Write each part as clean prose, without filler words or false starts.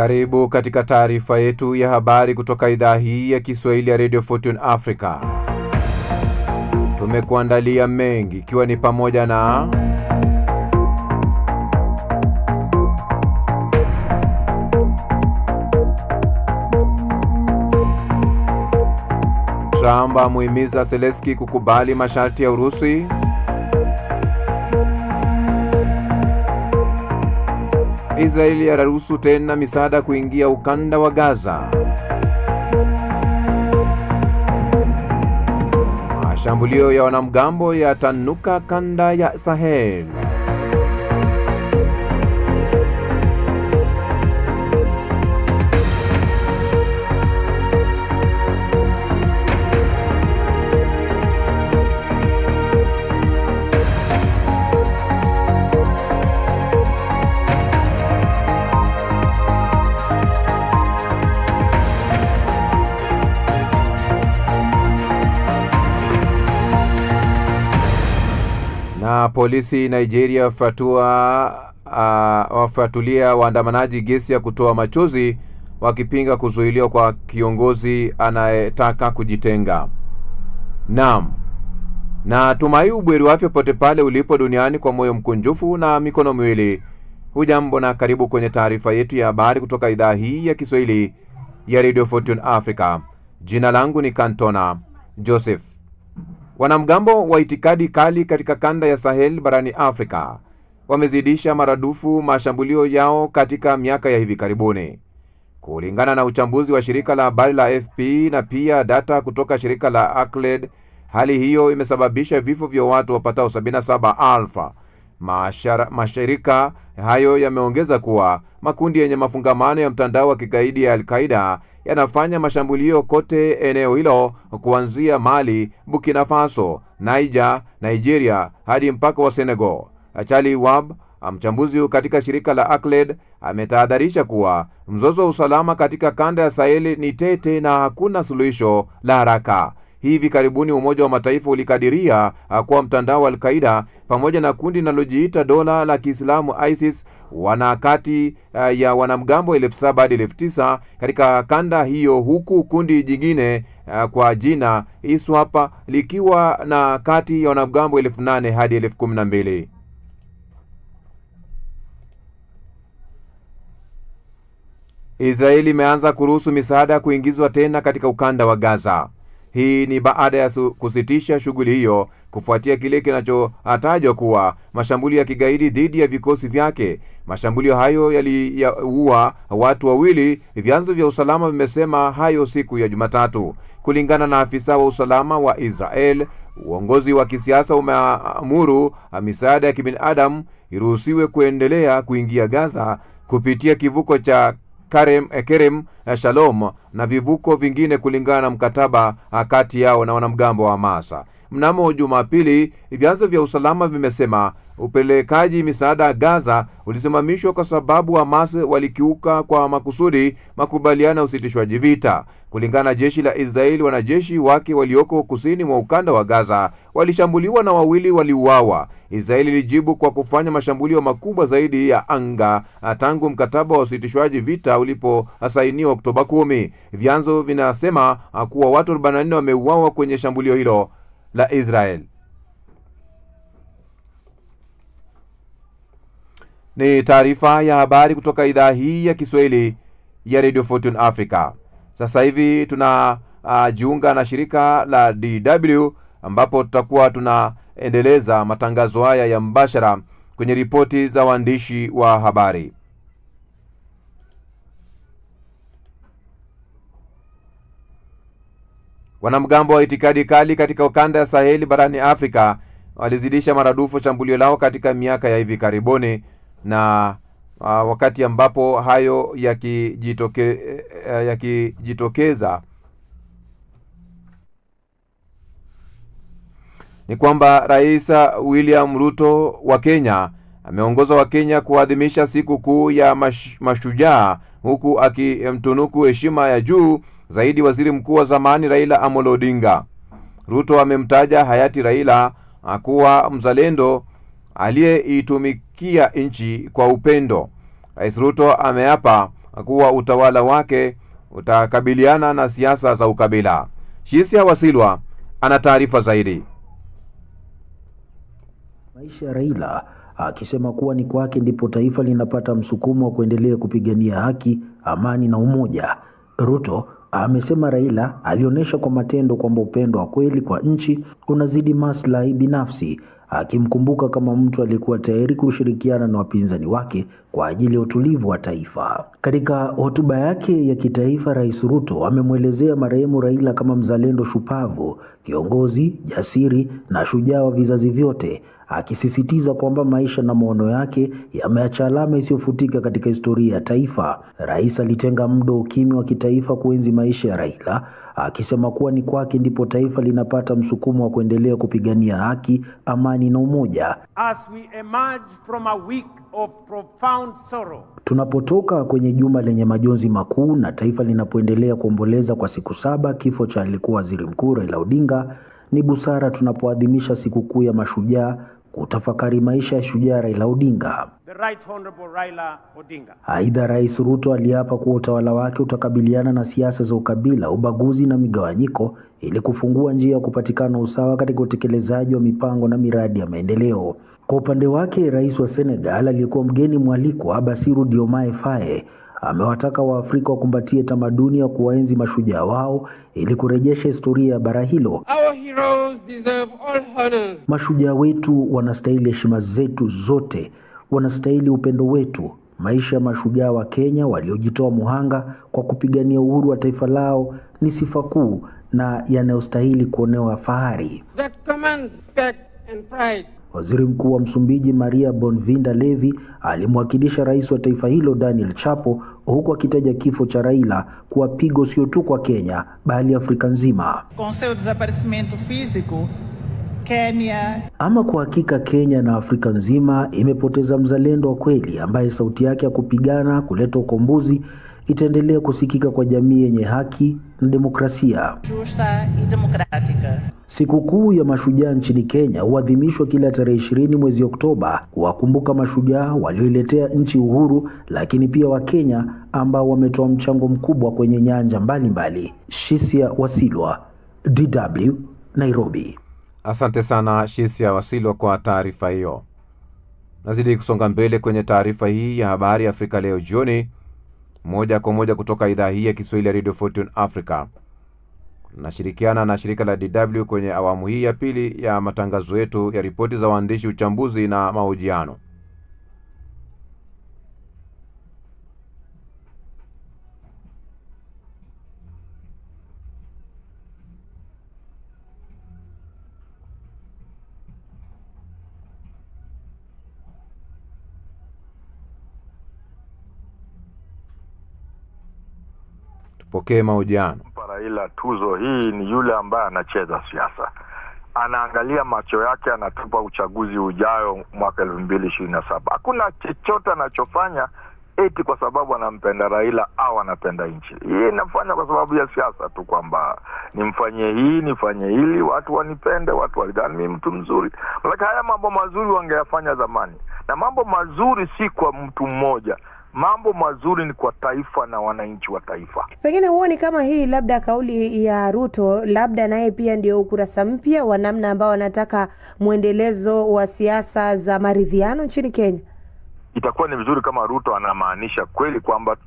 Karibu katika taarifa yetu ya habari kutoka idhaa hii ya Kiswahili ya Radio Fortune Africa. Tumekuandalia mengi ikiwa ni pamoja na Trump amuhimiza Zelensky kukubali masharti ya Urusi. Israeli yaruhusu tena misaada kuingia ukanda wa Gaza. Mashambulio ya wanamgambo yatanuka kanda ya Sahel. Na polisi Nigeria wafuatulia waandamanaji gesi ya kutoa machozi wakipinga kuzuiliwa kwa kiongozi anayetaka kujitenga. Na tumai ubweri wafya pote pale ulipo duniani kwa moyo mkunjufu na mikono miwili. Hujambo na karibu kwenye taarifa yetu ya habari kutoka idhaa hii ya Kiswahili ya Radio Fortune Africa. Jina langu ni Kantona Joseph. Wanamgambo wa itikadi kali katika kanda ya Sahel barani Afrika wamezidisha maradufu mashambulio yao katika miaka ya hivi karibuni. Kulingana na uchambuzi wa shirika la habari la AFP na pia data kutoka shirika la Acled, hali hiyo imesababisha vifo vya watu wapatao 77,000. Mashirika hayo yameongeza kuwa makundi yenye mafungamano ya mtandao wa kigaidi ya Al-Qaeda yanafanya mashambulio kote eneo hilo kuanzia Mali, Burkina Faso, Niger, Nigeria hadi mpaka wa Senegal. Charlie Wab, mchambuzi katika shirika la Acled, ametahadharisha kuwa mzozo wa usalama katika kanda ya Sahel ni tete na hakuna suluhisho la haraka. Hivi karibuni Umoja wa Mataifa ulikadiria kuwa mtandao wa Al-Qaeda pamoja na kundi linalojiita dola la Kiislamu ISIS wana kati ya wanamgambo 7,000 hadi 9,000 katika kanda hiyo, huku kundi jingine kwa jina ISWAP likiwa na kati ya wanamgambo 8,000 hadi 12,000. Israeli imeanza kuruhusu misaada kuingizwa tena katika ukanda wa Gaza. Hii ni baada ya kusitisha shughuli hiyo kufuatia kile kinachotajwa kuwa mashambulio ya kigaidi dhidi ya vikosi vyake. Mashambulio hayo yaliua watu wawili, vyanzo vya usalama vimesema hayo siku ya Jumatatu. Kulingana na afisa wa usalama wa Israel, uongozi wa kisiasa umeamuru misaada ya kibinadamu iruhusiwe kuendelea kuingia Gaza kupitia kivuko cha Kerem Shalom na vivuko vingine kulingana na mkataba kati yao na wanamgambo wa Hamas. Mnamo Jumapili, vyanzo vya usalama vimesema upelekaji misaada Gaza ulisimamishwa kwa sababu Hamas walikiuka kwa makusudi makubaliano ya usitishwaji vita. Kulingana na jeshi la Israeli, wanajeshi wake walioko kusini mwa ukanda wa Gaza walishambuliwa na 2 waliuawa. Israeli ilijibu kwa kufanya mashambulio makubwa zaidi ya anga tangu mkataba wa usitishwaji vita uliposainiwa Oktoba 10. Vyanzo vinasema kuwa watu 44 wameuawa kwenye shambulio hilo la Israel. Ni taarifa ya habari kutoka idhaa hii ya Kiswahili ya Radio Fortune Africa. Sasa hivi tunajiunga na shirika la DW ambapo tutakuwa tunaendeleza matangazo haya ya mbashara kwenye ripoti za waandishi wa habari. Wanamgambo wa itikadi kali katika ukanda ya Saheli barani Afrika walizidisha maradufu shambulio lao katika miaka ya hivi karibuni, na wakati ambapo hayo yakijitokeza ni kwamba Rais William Ruto wa Kenya ameongoza wa Kenya kuadhimisha siku kuu ya mashujaa, huku akimtunuku heshima ya juu zaidi waziri mkuu wa zamani Raila Amolo Odinga. Ruto amemtaja hayati Raila kuwa mzalendo aliyeitumikia nchi kwa upendo. Rais Ruto ameapa kuwa utawala wake utakabiliana na siasa za ukabila. Shisia Wasilwa ana taarifa zaidi. Maisha ya Raila, akisema kuwa ni kwake ndipo taifa linapata msukumo wa kuendelea kupigania haki, amani na umoja. Ruto amesema Raila alionyesha kwa matendo kwamba upendo wa kweli kwa nchi unazidi maslahi binafsi, akimkumbuka kama mtu aliyekuwa tayari kushirikiana na wapinzani wake kwa ajili ya utulivu wa taifa. Katika hotuba yake ya kitaifa, Rais Ruto amemwelezea marehemu Raila kama mzalendo shupavu, kiongozi jasiri na shujaa wa vizazi vyote, akisisitiza kwamba maisha na maono yake yameacha alama isiyofutika katika historia ya taifa. Rais alitenga muda ukimya wa kitaifa kuenzi maisha ya Raila, akisema kuwa ni kwake ndipo taifa linapata msukumo wa kuendelea kupigania haki, amani na umoja. As we emerge from a week of profound sorrow, tunapotoka kwenye juma lenye majonzi makuu na taifa linapoendelea kuomboleza kwa siku 7 kifo cha aliyekuwa waziri mkuu Raila Odinga, ni busara tunapoadhimisha sikukuu ya mashujaa kutafakari maisha ya shujaa Raila Odinga. The Right Honorable Raila Odinga. Aidha, Rais Ruto aliapa kuwa utawala wake utakabiliana na siasa za ukabila, ubaguzi na migawanyiko ili kufungua njia ya kupatikana usawa katika utekelezaji wa mipango na miradi ya maendeleo. Kwa upande wake, Rais wa Senegal aliyekuwa mgeni mwalikwa Bassirou Diomaye Faye amewataka Waafrika wakumbatie tamaduni ya kuwaenzi mashujaa wao ili kurejesha historia ya bara hilo. Our heroes deserve all honor. Mashujaa wetu wanastahili heshima zetu zote, wanastahili upendo wetu. Maisha ya mashujaa wa Kenya waliojitoa muhanga kwa kupigania uhuru wa taifa lao ni sifa kuu na yanayostahili kuonewa fahari. That commands respect and pride. Waziri Mkuu wa Msumbiji Maria Bonvinda Levi alimwakilisha rais wa taifa hilo Daniel Chapo, huku akitaja kifo cha Raila kuwa pigo sio tu kwa Kenya bali Afrika nzima. Com seu desaparecimento físico, Kenya, ama kwa hakika Kenya na Afrika nzima imepoteza mzalendo wa kweli ambaye sauti yake ya kupigana kuleta ukombozi itaendelea kusikika kwa jamii yenye haki na demokrasia. justa e democrática. Sikukuu ya mashujaa nchini Kenya huadhimishwa kila tarehe 20 mwezi Oktoba, kuwakumbuka mashujaa walioiletea nchi uhuru, lakini pia Wakenya ambao wametoa mchango mkubwa kwenye nyanja mbalimbali. Shisia Wasilwa, DW, Nairobi. Asante sana Shisia Wasilwa kwa taarifa hiyo. Nazidi kusonga mbele kwenye taarifa hii ya habari Afrika leo jioni, moja kwa moja kutoka idhaa hii ya Kiswahili ya Radio Fortune Africa. Nashirikiana na shirika la DW kwenye awamu hii ya pili ya matangazo yetu ya ripoti za waandishi, uchambuzi na mahojiano. Tupokee mahojiano. Raila tuzo hii ni yule ambaye anacheza siasa. Anaangalia macho yake, anatupa uchaguzi ujayo mwaka 2027. Hakuna chochote anachofanya eti kwa sababu anampenda Raila au anapenda nchi. Hii inafanya kwa sababu ya siasa tu, kwamba nimfanyie hii, nifanye hili, watu wanipende, watu walidhani mimi mtu mzuri. Lakini haya mambo mazuri wangeyafanya zamani. Na mambo mazuri si kwa mtu mmoja. Mambo mazuri ni kwa taifa na wananchi wa taifa. Pengine huoni kama hii labda kauli ya Ruto labda naye pia ndio ukurasa mpya wa namna ambao wanataka muendelezo wa siasa za maridhiano nchini Kenya? Itakuwa ni vizuri kama Ruto anamaanisha kweli kwamba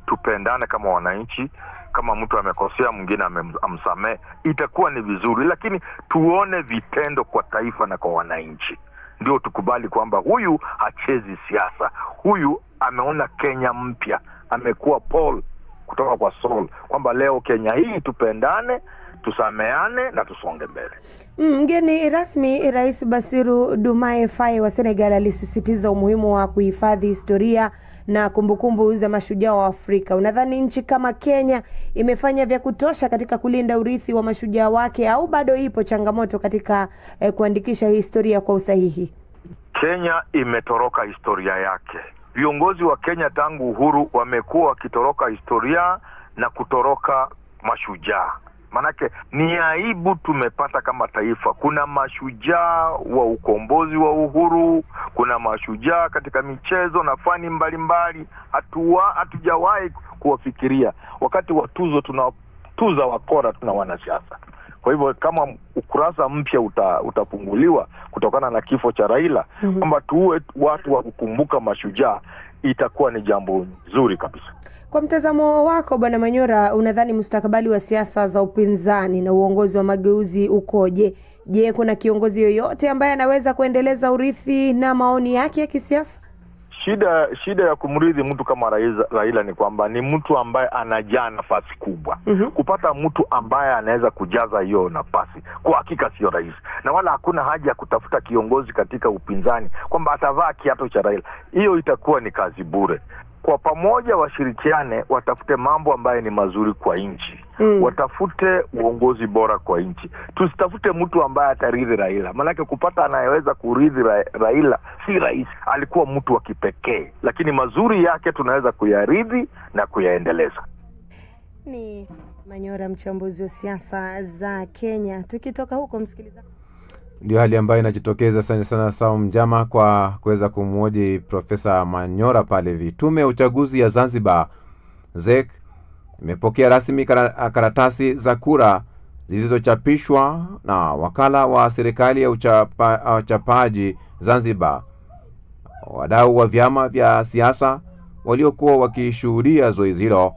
tupendane kama wananchi. Kama mtu amekosea mwingine amsamee, itakuwa ni vizuri, lakini tuone vitendo kwa taifa na kwa wananchi. Ndio tukubali kwamba huyu hachezi siasa. Huyu ameona Kenya mpya, amekuwa Paul kutoka kwa Saul, kwamba leo Kenya hii tupendane, tusameane na tusonge mbele. Mgeni rasmi Rais Bassirou Diomaye Faye wa Senegal alisisitiza umuhimu wa kuhifadhi historia na kumbukumbu za mashujaa wa Afrika. Unadhani nchi kama Kenya imefanya vya kutosha katika kulinda urithi wa mashujaa wake, au bado ipo changamoto katika kuandikisha historia kwa usahihi? Kenya imetoroka historia yake. Viongozi wa Kenya tangu uhuru wamekuwa wakitoroka historia na kutoroka mashujaa. Manake ni aibu tumepata kama taifa. Kuna mashujaa wa ukombozi wa uhuru, kuna mashujaa katika michezo na fani mbalimbali, hatujawahi kuwafikiria. Wakati wa tuzo tunatuza wakora, tuna wanasiasa. Kwa hivyo kama ukurasa mpya utafunguliwa kutokana na kifo cha Raila, kwamba tuwe watu wa kukumbuka mashujaa, itakuwa ni jambo nzuri kabisa. Kwa mtazamo wako Bwana Manyora, unadhani mustakabali wa siasa za upinzani na uongozi wa mageuzi ukoje? Je, kuna kiongozi yoyote ambaye anaweza kuendeleza urithi na maoni yake ya kisiasa? Shida ya kumrithi mtu kama Raila ni kwamba ni mtu ambaye anajaa nafasi kubwa. Kupata mtu ambaye anaweza kujaza hiyo nafasi kwa hakika sio rahisi. Na wala hakuna haja ya kutafuta kiongozi katika upinzani kwamba atavaa kiatu cha Raila. Hiyo itakuwa ni kazi bure. Kwa pamoja washirikiane, watafute mambo ambayo ni mazuri kwa nchi. Watafute uongozi bora kwa nchi. Tusitafute mtu ambaye atarithi Raila. Maana kupata anayeweza kurithi Raila si rahisi. Alikuwa mtu wa kipekee, lakini mazuri yake tunaweza kuyarithi na kuyaendeleza. Ni Manyora, mchambuzi wa siasa za Kenya. Tukitoka huko, msikilizaji, ndio hali ambayo inajitokeza. Asante sana Saum Njama kwa kuweza kumhoji Profesa Manyora pale hivi. Tume ya uchaguzi ya Zanzibar ZEC imepokea rasmi karatasi za kura zilizochapishwa na wakala wa serikali ya uchapaji Zanzibar. Wadau wa vyama vya siasa waliokuwa wakishuhudia zoezi hilo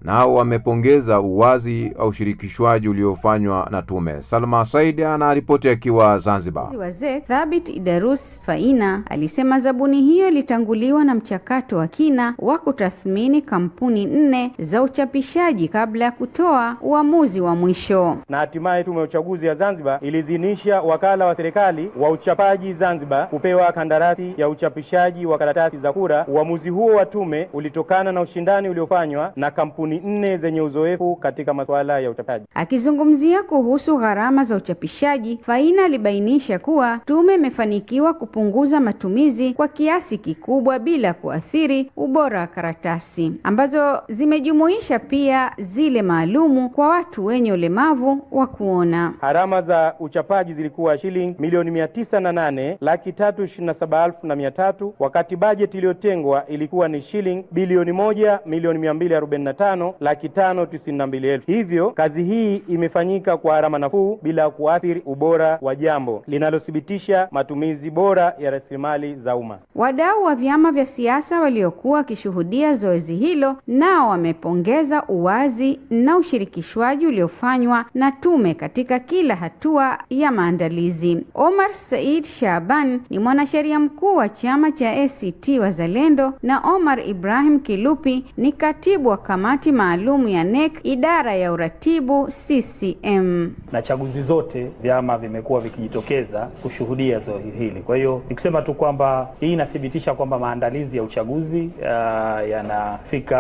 nao wamepongeza uwazi au ushirikishwaji uliofanywa na tume. Salma Said anaripoti akiwa Zanzibar. Waziri Thabit Idarus Faina alisema zabuni hiyo ilitanguliwa na mchakato wa kina wa kutathmini kampuni 4 za uchapishaji kabla ya kutoa uamuzi wa mwisho. Na hatimaye tume ya uchaguzi ya Zanzibar ilizinisha wakala wa serikali wa uchapaji Zanzibar kupewa kandarasi ya uchapishaji wa karatasi za kura. Uamuzi huo wa tume ulitokana na ushindani uliofanywa na kampuni 4 zenye uzoefu katika masuala ya uchapishaji. Akizungumzia kuhusu gharama za uchapishaji, Faina alibainisha kuwa tume imefanikiwa kupunguza matumizi kwa kiasi kikubwa bila kuathiri ubora wa karatasi, ambazo zimejumuisha pia zile maalumu kwa watu wenye ulemavu wa kuona. Gharama za uchapaji zilikuwa shilingi milioni 908,327,300, wakati bajeti iliyotengwa ilikuwa ni shilingi bilioni 1,245,592,000. Hivyo kazi hii imefanyika kwa gharama nafuu bila kuathiri ubora wa jambo, linalothibitisha matumizi bora ya rasilimali za umma. Wadau wa vyama vya siasa waliokuwa wakishuhudia zoezi hilo nao wamepongeza uwazi na ushirikishwaji uliofanywa na tume katika kila hatua ya maandalizi. Omar Said Shaban ni mwanasheria mkuu wa chama cha ACT Wazalendo na Omar Ibrahim Kilupi ni katibu wa kamati maalumu ya NEC idara ya uratibu CCM. Na chaguzi zote vyama vimekuwa vikijitokeza kushuhudia zoezi hili. Kwa hiyo nikusema tu kwamba hii inathibitisha kwamba maandalizi ya uchaguzi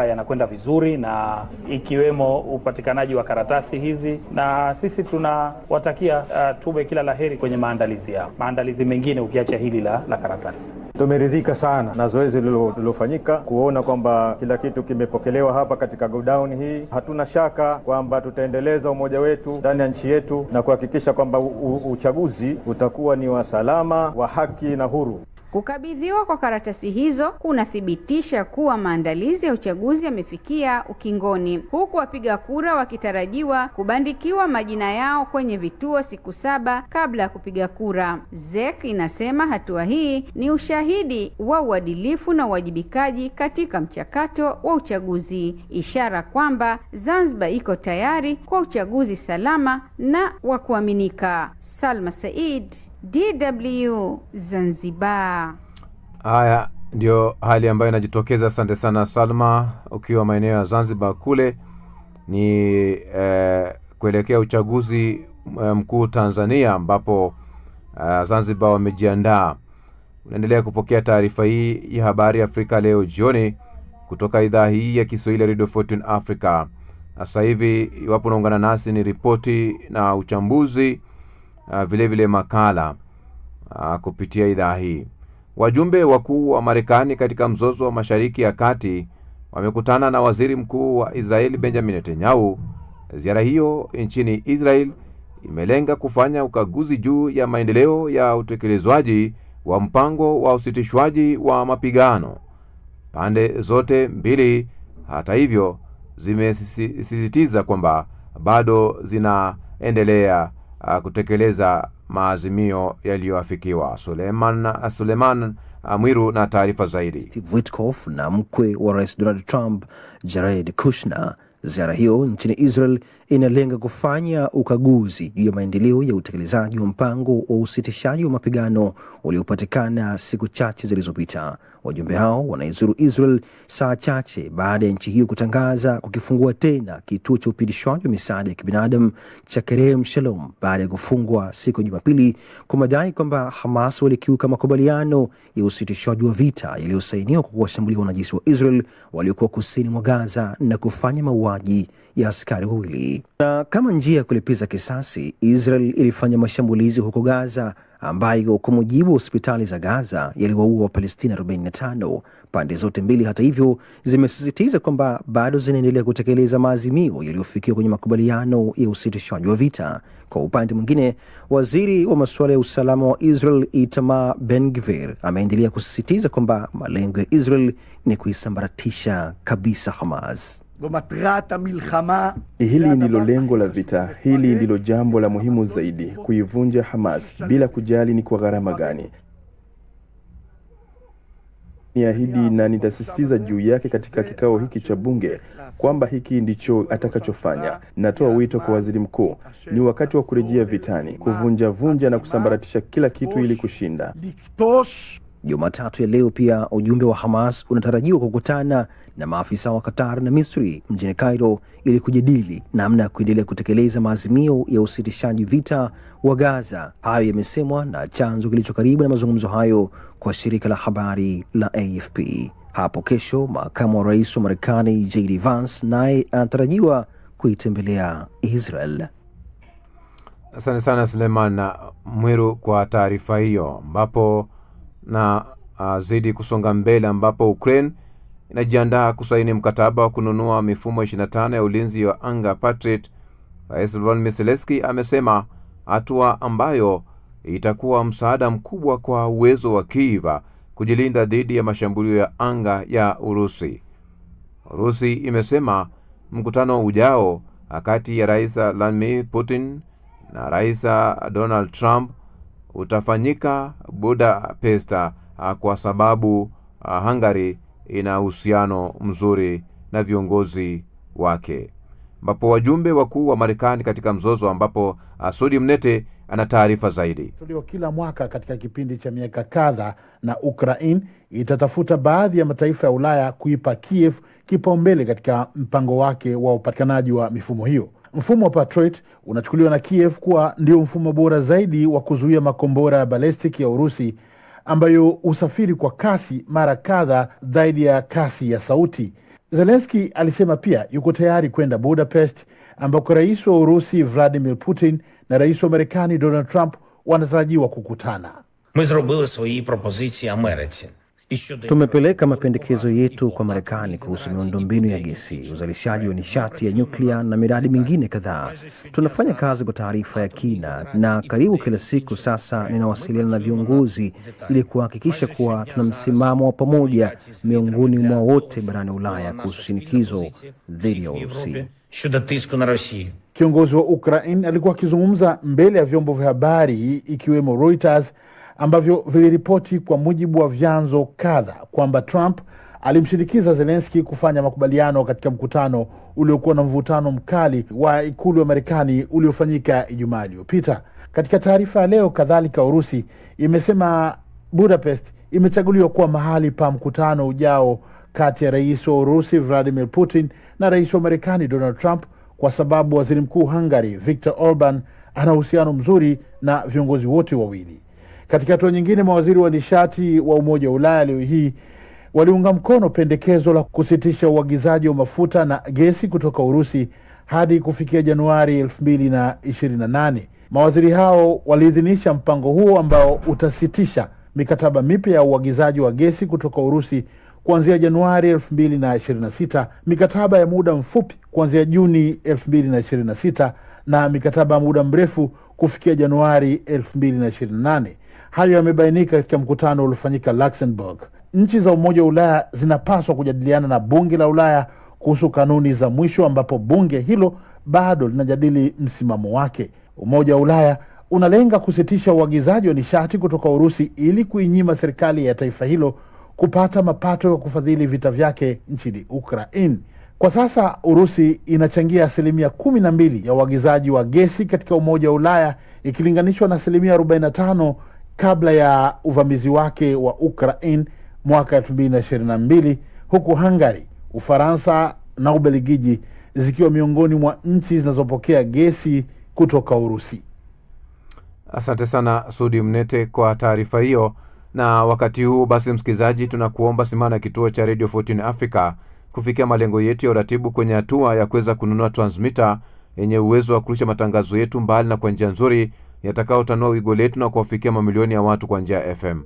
yanakwenda vizuri, na ikiwemo upatikanaji wa karatasi hizi, na sisi tunawatakia tume kila laheri kwenye maandalizi yao. Maandalizi mengine ukiacha hili la karatasi. Tumeridhika sana na zoezi lililofanyika, kuona kwamba kila kitu kimepokelewa hapa katika godown hii. Hatuna shaka kwamba tutaendeleza umoja wetu ndani ya nchi yetu na kuhakikisha kwamba uchaguzi utakuwa ni wa salama, wa haki na huru. Kukabidhiwa kwa karatasi hizo kunathibitisha kuwa maandalizi ya uchaguzi yamefikia ukingoni, huku wapiga kura wakitarajiwa kubandikiwa majina yao kwenye vituo siku 7 kabla ya kupiga kura. ZEC inasema hatua hii ni ushahidi wa uadilifu na uwajibikaji katika mchakato wa uchaguzi, ishara kwamba Zanzibar iko tayari kwa uchaguzi salama na wa kuaminika. Salma Said, DW Zanzibar. Haya ndio hali ambayo inajitokeza. Asante sana Salma, ukiwa maeneo ya Zanzibar kule. Ni kuelekea uchaguzi mkuu Tanzania, ambapo Zanzibar wamejiandaa. Unaendelea kupokea taarifa hii ya habari Afrika leo jioni kutoka idhaa hii ya Kiswahili Radio Fortune Africa. Sasa hivi iwapo unaungana nasi, ni ripoti na uchambuzi, vile vile makala kupitia idhaa hii. Wajumbe wakuu wa Marekani katika mzozo wa Mashariki ya Kati wamekutana na Waziri Mkuu wa Israeli Benjamin Netanyahu Ziara hiyo nchini Israel imelenga kufanya ukaguzi juu ya maendeleo ya utekelezwaji wa mpango wa usitishwaji wa mapigano. Pande zote mbili, hata hivyo, zimesisitiza kwamba bado zinaendelea kutekeleza maazimio yaliyoafikiwa. Suleiman Mwiru na taarifa zaidi. Steve Witkoff na mkwe wa Rais Donald Trump, Jared Kushner. Ziara hiyo nchini Israel inalenga kufanya ukaguzi juu ya maendeleo ya utekelezaji wa mpango wa usitishaji wa mapigano uliopatikana siku chache zilizopita. Wajumbe hao wanaizuru Israel saa chache baada ya nchi hiyo kutangaza kukifungua tena kituo cha upitishwaji wa misaada ya kibinadamu cha Kerem Shalom baada ya kufungwa siku ya Jumapili kwa madai kwamba Hamas walikiuka makubaliano ya usitishaji wa vita yaliyosainiwa kwa kuwashambulia wanajeshi wa Israel waliokuwa kusini mwa Gaza na kufanya mauaji ya askari wawili. Na kama njia ya kulipiza kisasi, Israel ilifanya mashambulizi huko Gaza ambayo kwa mujibu wa hospitali za Gaza yaliwaua Wapalestina 45. Pande zote mbili hata hivyo zimesisitiza kwamba bado zinaendelea kutekeleza maazimio yaliyofikiwa kwenye makubaliano ya usitishaji wa vita. Kwa upande mwingine, waziri wa masuala ya usalama wa Israel Itamar Ben-Gvir ameendelea kusisitiza kwamba malengo ya Israel ni kuisambaratisha kabisa Hamas. Hili ndilo lengo la vita. Hili ndilo jambo la muhimu zaidi, kuivunja Hamas bila kujali ni kwa gharama gani. Niahidi na nitasisitiza juu yake katika kikao hiki cha bunge kwamba hiki ndicho atakachofanya. Natoa wito kwa waziri mkuu, ni wakati wa kurejea vitani, kuvunja na kusambaratisha kila kitu ili kushinda. Jumatatu ya leo pia ujumbe wa Hamas unatarajiwa kukutana na maafisa wa Qatar na Misri mjini Cairo ili kujadili namna ya kuendelea kutekeleza maazimio ya usitishaji vita wa Gaza. Hayo yamesemwa na chanzo kilicho karibu na mazungumzo hayo kwa shirika la habari la AFP. Hapo kesho, makamu wa rais wa Marekani JD Vance naye anatarajiwa kuitembelea Israel. Asante sana Suleiman Mwiru kwa taarifa hiyo, ambapo na zidi kusonga mbele, ambapo Ukraine inajiandaa kusaini mkataba wa kununua mifumo 25 ya ulinzi wa anga Patriot. Rais Volodymyr Zelensky amesema hatua ambayo itakuwa msaada mkubwa kwa uwezo wa Kyiv kujilinda dhidi ya mashambulio ya anga ya Urusi. Urusi imesema mkutano ujao kati ya Rais Vladimir Putin na Rais Donald Trump utafanyika Budapest kwa sababu Hungary ina uhusiano mzuri na viongozi wake. Ambapo wajumbe wakuu wa Marekani katika mzozo, ambapo Sudi Mnete ana taarifa zaidi. Tulio kila mwaka katika kipindi cha miaka kadhaa, na Ukraine itatafuta baadhi ya mataifa ya Ulaya kuipa Kiev kipaumbele katika mpango wake wa upatikanaji wa mifumo hiyo. Mfumo wa Patriot unachukuliwa na Kiev kuwa ndio mfumo bora zaidi wa kuzuia makombora ya balistiki ya Urusi ambayo usafiri kwa kasi mara kadha zaidi ya kasi ya sauti. Zelensky alisema pia yuko tayari kwenda Budapest ambako rais wa Urusi Vladimir Putin na rais wa Marekani Donald Trump wanatarajiwa kukutana. Tumepeleka mapendekezo yetu kwa Marekani kuhusu miundombinu ya gesi, uzalishaji wa nishati ya nyuklia na miradi mingine kadhaa. Tunafanya kazi kwa taarifa ya kina na karibu kila siku sasa ninawasiliana na viongozi ili kuhakikisha kuwa tuna msimamo wa pamoja miongoni mwa wote barani Ulaya kuhusu shinikizo dhidi ya Urusi. Kiongozi wa Ukraine alikuwa akizungumza mbele ya vyombo vya habari ikiwemo Reuters ambavyo viliripoti kwa mujibu wa vyanzo kadha kwamba Trump alimshinikiza Zelensky kufanya makubaliano katika mkutano uliokuwa na mvutano mkali wa ikulu ya Marekani uliofanyika Ijumaa iliyopita. Katika taarifa leo kadhalika, Urusi imesema Budapest imechaguliwa kuwa mahali pa mkutano ujao kati ya rais wa Urusi Vladimir Putin na rais wa Marekani Donald Trump kwa sababu waziri mkuu Hungary Viktor Orban ana uhusiano mzuri na viongozi wote wawili. Katika hatua nyingine, mawaziri wa nishati wa Umoja wa Ulaya leo hii waliunga mkono pendekezo la kusitisha uagizaji wa mafuta na gesi kutoka Urusi hadi kufikia Januari 2028. Mawaziri hao waliidhinisha mpango huo ambao utasitisha mikataba mipya ya uagizaji wa gesi kutoka Urusi kuanzia Januari 2026, mikataba ya muda mfupi kuanzia Juni 2026 na mikataba ya muda mrefu kufikia Januari 2028. Hayo yamebainika katika mkutano uliofanyika Luxembourg. Nchi za Umoja wa Ulaya zinapaswa kujadiliana na Bunge la Ulaya kuhusu kanuni za mwisho, ambapo bunge hilo bado linajadili msimamo wake. Umoja wa Ulaya unalenga kusitisha uagizaji wa nishati kutoka Urusi ili kuinyima serikali ya taifa hilo kupata mapato ya kufadhili vita vyake nchini Ukraine. Kwa sasa Urusi inachangia 12% ya uagizaji wa gesi katika Umoja wa Ulaya ikilinganishwa na 45% kabla ya uvamizi wake wa Ukraine mwaka 2022, huku Hungary, Ufaransa na Ubelgiji zikiwa miongoni mwa nchi zinazopokea gesi kutoka Urusi. Asante sana Sudi Mnete kwa taarifa hiyo. Na wakati huu basi, msikizaji, tunakuomba simama kituo cha Radio 14 Africa kufikia malengo yetu ya uratibu kwenye hatua ya kuweza kununua transmitter yenye uwezo wa kurusha matangazo yetu mbali na kwa njia nzuri yatakao tanua wigo letu na kuwafikia mamilioni ya watu kwa njia ya FM.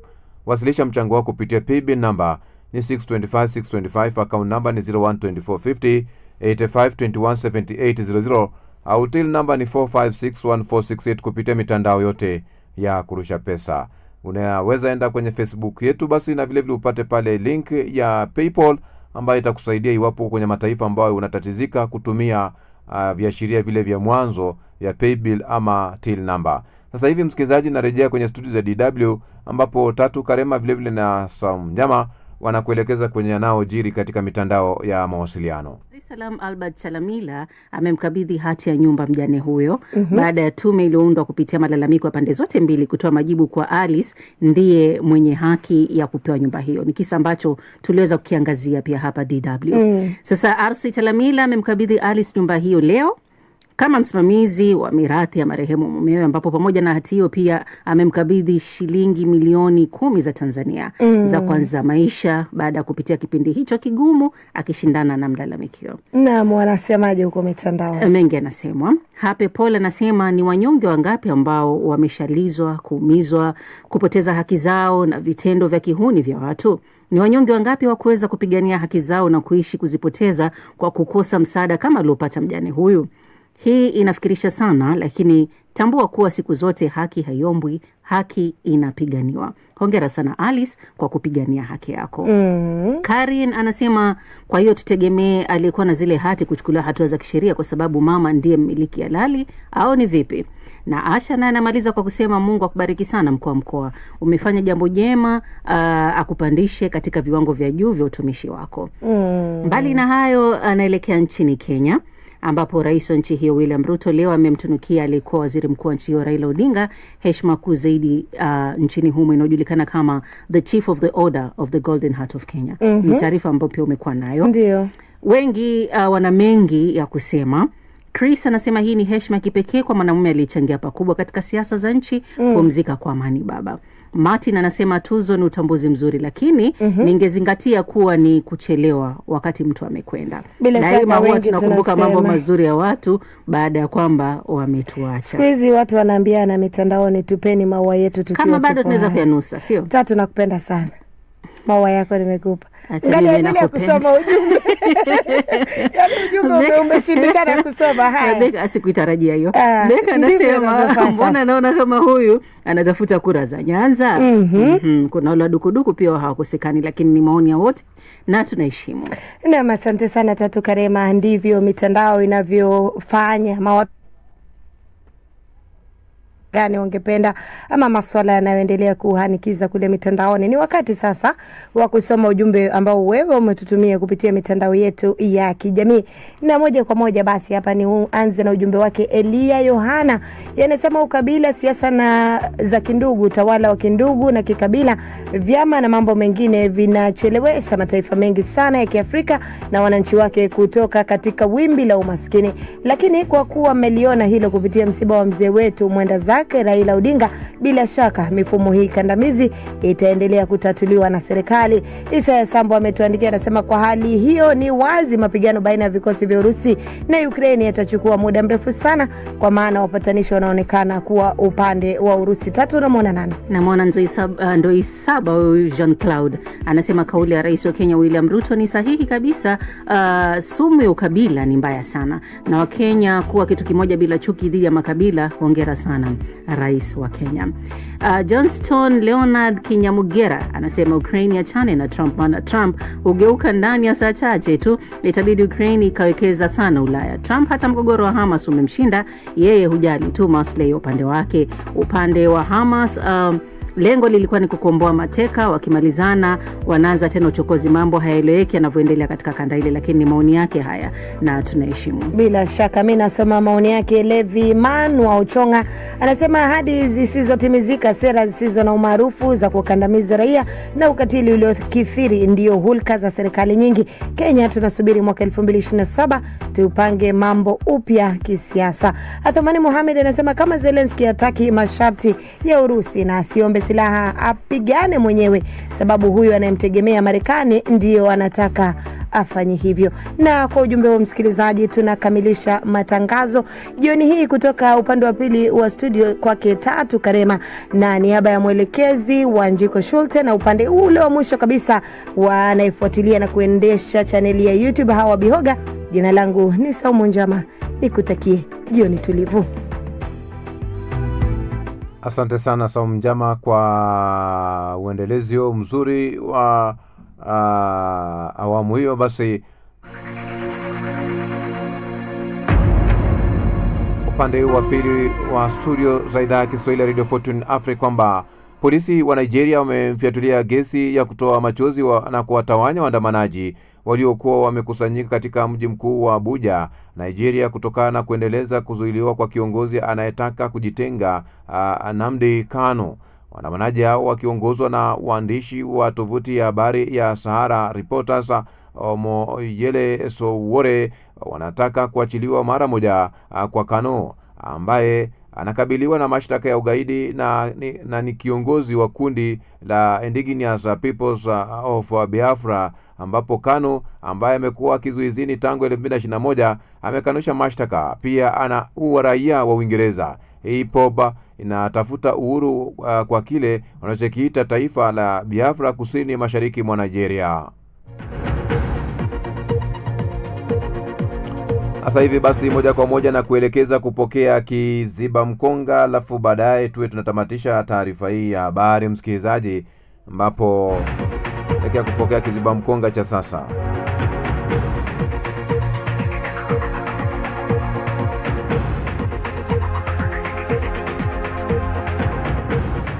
Wasilisha mchango wako kupitia paybill number ni 625625, account number ni 012450 85217800 au till number ni 4561468 kupitia mitandao yote ya kurusha pesa. Unaweza enda kwenye Facebook yetu basi na vile vile upate pale link ya PayPal ambayo itakusaidia iwapo kwenye mataifa ambayo unatatizika kutumia viashiria vile vya mwanzo ya paybill ama till number. Sasa hivi msikilizaji, narejea kwenye studio za DW ambapo Tatu Karema vile vile na Sam Nyama wanakuelekeza kwenye yanayojiri katika mitandao ya mawasiliano. Salam Albert Chalamila amemkabidhi hati ya nyumba mjane huyo baada ya tume iliyoundwa kupitia malalamiko ya pande zote mbili kutoa majibu kwa Alice ndiye mwenye haki ya kupewa nyumba hiyo. Ni kisa ambacho tuliweza kukiangazia pia hapa DW. Sasa Arsi Chalamila amemkabidhi Alice nyumba hiyo leo kama msimamizi wa mirathi ya marehemu mumewe, ambapo pamoja na hati hiyo pia amemkabidhi shilingi milioni 10 za Tanzania za kwanza maisha baada ya kupitia kipindi hicho kigumu akishindana na mlalamikio. Na wanasemaje huko mitandao? Mengi anasemwa. Hape Paul anasema ni wanyonge wangapi ambao wameshalizwa, kuumizwa, kupoteza haki zao na vitendo vya kihuni vya watu. Ni wanyonge wangapi wa kuweza kupigania haki zao na kuishi kuzipoteza kwa kukosa msaada kama aliopata mjane huyu. Hii inafikirisha sana, lakini tambua kuwa siku zote haki haiombwi, haki inapiganiwa. Hongera sana Alice kwa kupigania haki yako. Karin anasema kwa hiyo tutegemee aliyekuwa na zile hati kuchukuliwa hatua za kisheria kwa sababu mama ndiye mmiliki halali au ni vipi? Na Asha na anamaliza kwa kusema Mungu akubariki sana mkoa. Umefanya jambo jema, akupandishe katika viwango vya juu vya utumishi wako. Mbali na hayo anaelekea nchini Kenya ambapo rais wa nchi hiyo William Ruto leo amemtunukia aliyekuwa waziri mkuu wa nchi hiyo Raila Odinga heshima kuu zaidi nchini humo inayojulikana kama the Chief of the Order of the Golden Heart of Kenya. Ni taarifa ambayo pia umekuwa nayo. Ndio. Wengi wana mengi ya kusema. Chris anasema hii ni heshima kipekee kwa mwanamume aliyechangia pakubwa katika siasa za nchi. Pumzika kwa amani baba. Martin anasema tuzo ni utambuzi mzuri, lakini ningezingatia kuwa ni kuchelewa wakati mtu amekwenda. Daima huwa tunakumbuka mambo mazuri ya watu baada ya kwamba wametuacha. Siku hizi watu wanaambiana mitandaoni tupeni maua yetu tukiwa kama bado tunaweza kuyanusa, sio? Tatu nakupenda sana. Maua yako nimekupa. Angalia kusoma ujumbe. Ujumbe umeshindikana kusoma. Haya. Beka asikuitarajia hiyo. Beka anasema mbona naona kama huyu anatafuta kura za Nyanza. Kuna wale dukuduku pia hawakosekani, lakini ni maoni ya wote na tunaheshimu. Na asante sana Tatu Karema. Ndivyo mitandao inavyofanya. Gani ungependa ama masuala yanayoendelea kuhanikiza kule mitandaoni. Ni wakati sasa wa kusoma ujumbe ambao wewe umetutumia kupitia mitandao yetu ya kijamii. Na moja kwa moja basi hapa ni anze na ujumbe wake Elia Yohana. Yanasema ukabila, siasa na za kindugu, utawala wa kindugu na kikabila, vyama na mambo mengine vinachelewesha mataifa mengi sana ya Kiafrika na wananchi wake kutoka katika wimbi la umaskini. Lakini kwa kuwa mmeliona hilo kupitia msiba wa mzee wetu mwenda zake wake Raila Odinga, bila shaka mifumo hii kandamizi itaendelea kutatuliwa na serikali. Isaya Sambo ametuandikia, anasema kwa hali hiyo ni wazi mapigano baina ya vikosi vya Urusi na Ukraine yatachukua muda mrefu sana, kwa maana wapatanishi wanaonekana kuwa upande wa Urusi. Tatu unamwona nani? Namwona Ndoisaba Jean Claude, anasema kauli ya Rais wa Kenya William Ruto ni sahihi kabisa. Sumu ya ukabila ni mbaya sana, na Wakenya kuwa kitu kimoja bila chuki dhidi ya makabila. Hongera sana Rais wa Kenya. Johnston Leonard Kinyamugera anasema Ukraine achane na Trump, maana Trump ugeuka ndani ya saa chache tu. Itabidi Ukraine ikawekeza sana Ulaya. Trump hata mgogoro wa Hamas umemshinda, yeye hujali tu maslahi upande wake. Upande wa Hamas lengo lilikuwa ni kukomboa mateka, wakimalizana wanaanza tena uchokozi. Mambo hayaeleweki yanavyoendelea katika kanda ile, lakini ni maoni yake haya na tunaheshimu. Bila shaka mimi nasoma maoni yake. Levi Man wa Uchonga anasema ahadi zisizotimizika, sera zisizo na umaarufu za kukandamiza raia na ukatili uliokithiri ndio hulka za serikali nyingi. Kenya tunasubiri mwaka 2027 tupange mambo upya kisiasa. Athmani Mohamed anasema kama Zelensky hataki masharti ya Urusi na asiombe silaha, apigane mwenyewe, sababu huyu anayemtegemea Marekani ndio anataka afanye hivyo. Na kwa ujumbe wa msikilizaji tunakamilisha matangazo jioni hii kutoka upande wa pili wa studio kwake Tatu Karema, na niaba ya mwelekezi wa Njiko Shulte, na upande ule wa mwisho kabisa wanaefuatilia na kuendesha chaneli ya YouTube Hawa Bihoga. Jina langu ni Saumu Njama, nikutakie jioni tulivu. Asante sana Saumu Njama kwa uendelezi mzuri wa awamu hiyo. Basi upande wa pili wa studio za idhaa ya Kiswahili ya Radio Fortune Africa kwamba polisi wa Nigeria wamemfiatulia gesi ya kutoa machozi na kuwatawanya waandamanaji waliokuwa wamekusanyika katika mji mkuu wa Abuja, Nigeria, kutokana na kuendeleza kuzuiliwa kwa kiongozi anayetaka kujitenga Nnamdi Kanu. Waandamanaji hao wakiongozwa na waandishi wa tovuti ya habari ya Sahara Reporters Omoyele Sowore wanataka kuachiliwa mara moja kwa Kanu, ambaye anakabiliwa na mashtaka ya ugaidi na ni kiongozi wa kundi la Indigenous Peoples of Biafra, ambapo Kanu ambaye amekuwa kizuizini tangu 2021 amekanusha mashtaka. Pia ana uraia wa Uingereza. IPOB inatafuta uhuru kwa kile wanachokiita taifa la Biafra kusini mashariki mwa Nigeria. Sasa hivi basi moja kwa moja na kuelekeza kupokea kiziba mkonga, alafu baadaye tuwe tunatamatisha taarifa hii ya habari msikilizaji, ambapo elekea kupokea kiziba mkonga cha sasa.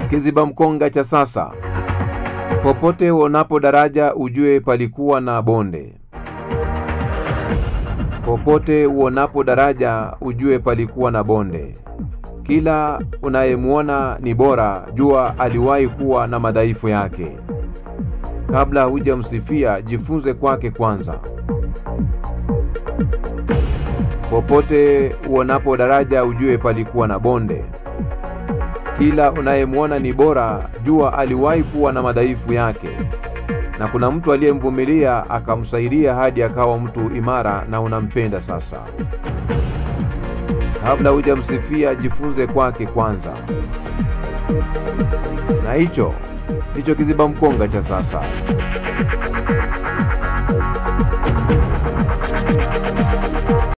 Kiziba mkonga cha sasa. Popote uonapo daraja ujue palikuwa na bonde. Popote uonapo daraja ujue palikuwa na bonde. Kila unayemuona ni bora, jua aliwahi kuwa na madhaifu yake. Kabla hujamsifia jifunze kwake kwanza. Popote uonapo daraja ujue palikuwa na bonde. Kila unayemuona ni bora, jua aliwahi kuwa na madhaifu yake. Na kuna mtu aliyemvumilia akamsaidia hadi akawa mtu imara na unampenda sasa. Kabla hujamsifia jifunze kwake kwanza. Na hicho ndicho kiziba mkonga cha sasa.